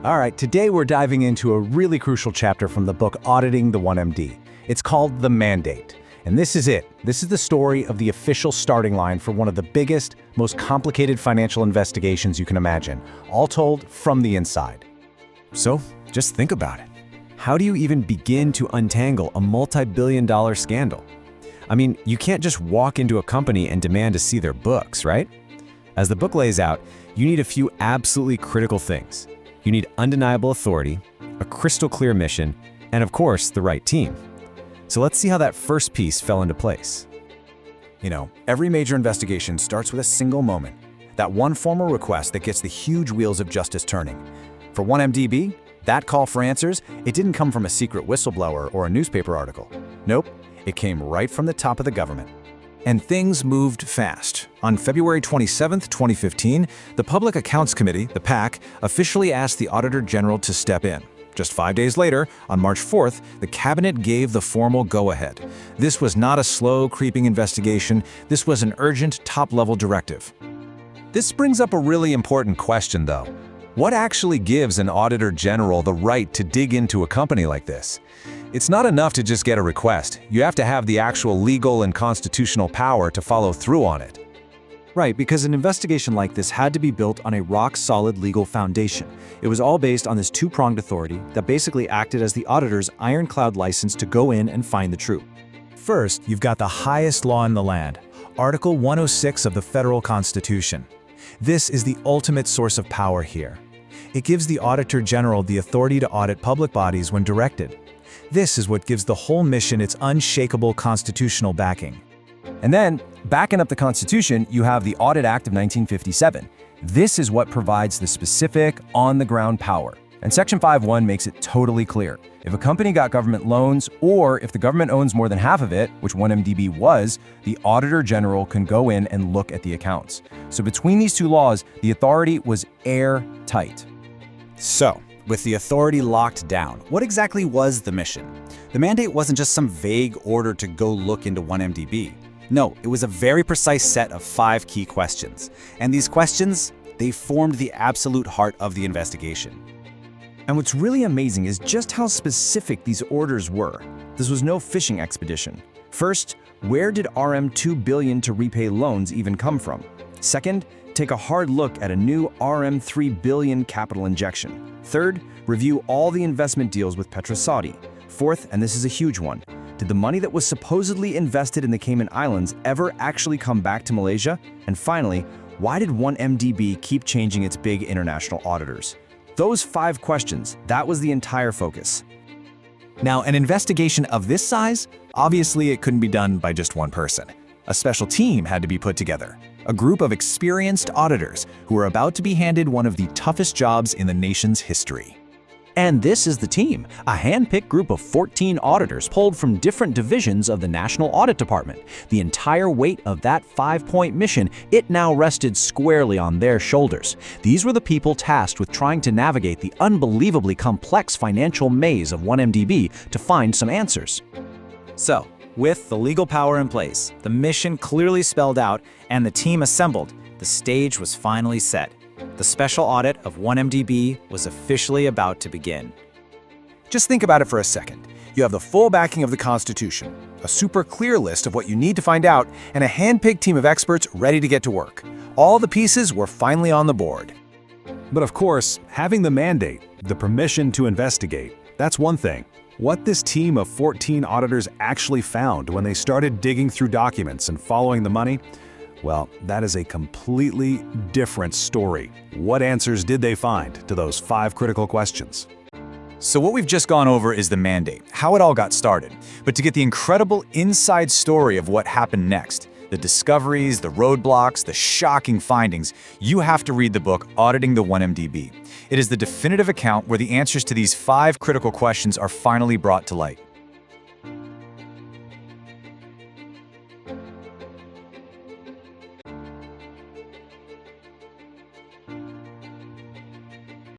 All right, today we're diving into a really crucial chapter from the book Auditing the 1MD. It's called The Mandate. And this is it. This is the story of the official starting line for one of the biggest, most complicated financial investigations you can imagine, all told from the inside. So, just think about it. How do you even begin to untangle a multi-billion-dollar scandal? I mean, you can't just walk into a company and demand to see their books, right? As the book lays out, you need a few absolutely critical things. You need undeniable authority, a crystal clear mission, and of course, the right team. So let's see how that first piece fell into place. You know, every major investigation starts with a single moment. That one formal request that gets the huge wheels of justice turning. For 1MDB, that call for answers, it didn't come from a secret whistleblower or a newspaper article. Nope, it came right from the top of the government. And things moved fast. On February 27, 2015, the Public Accounts Committee, the PAC, officially asked the Auditor General to step in. Just 5 days later, on March 4th, the cabinet gave the formal go-ahead. This was not a slow, creeping investigation. This was an urgent, top-level directive. This brings up a really important question, though. What actually gives an Auditor General the right to dig into a company like this? It's not enough to just get a request. You have to have the actual legal and constitutional power to follow through on it. Right, because an investigation like this had to be built on a rock-solid legal foundation. It was all based on this two-pronged authority that basically acted as the auditor's ironclad license to go in and find the truth. First, you've got the highest law in the land, Article 106 of the Federal Constitution. This is the ultimate source of power here. It gives the Auditor General the authority to audit public bodies when directed. This is what gives the whole mission its unshakable constitutional backing. And then, backing up the Constitution, you have the Audit Act of 1957. This is what provides the specific, on-the-ground power. And Section 5.1 makes it totally clear. If a company got government loans, or if the government owns more than half of it, which 1MDB was, the Auditor General can go in and look at the accounts. So between these two laws, the authority was airtight. So, with the authority locked down, what exactly was the mission? The mandate wasn't just some vague order to go look into 1MDB. No, it was a very precise set of 5 key questions. And these questions, they formed the absolute heart of the investigation. And what's really amazing is just how specific these orders were. This was no fishing expedition. First, where did RM2 billion to repay loans even come from? Second, take a hard look at a new RM3 billion capital injection. Third, review all the investment deals with Petrosaudi. Fourth, and this is a huge one, did the money that was supposedly invested in the Cayman Islands ever actually come back to Malaysia? And finally, why did 1MDB keep changing its big international auditors? Those 5 questions, that was the entire focus. Now, an investigation of this size, obviously it couldn't be done by just one person. A special team had to be put together. A group of experienced auditors who were about to be handed one of the toughest jobs in the nation's history. And this is the team, a hand-picked group of 14 auditors pulled from different divisions of the National Audit Department. The entire weight of that 5-point mission, it now rested squarely on their shoulders. These were the people tasked with trying to navigate the unbelievably complex financial maze of 1MDB to find some answers. So, with the legal power in place, the mission clearly spelled out, and the team assembled, the stage was finally set. The special audit of 1MDB was officially about to begin. Just think about it for a second. You have the full backing of the Constitution, a super clear list of what you need to find out, and a hand-picked team of experts ready to get to work. All the pieces were finally on the board. But of course, having the mandate, the permission to investigate, that's one thing. What this team of 14 auditors actually found when they started digging through documents and following the money, well, that is a completely different story. What answers did they find to those 5 critical questions? So what we've just gone over is the mandate, how it all got started. But to get the incredible inside story of what happened next, the discoveries, the roadblocks, the shocking findings, you have to read the book Auditing the 1MDB. It is the definitive account where the answers to these 5 critical questions are finally brought to light.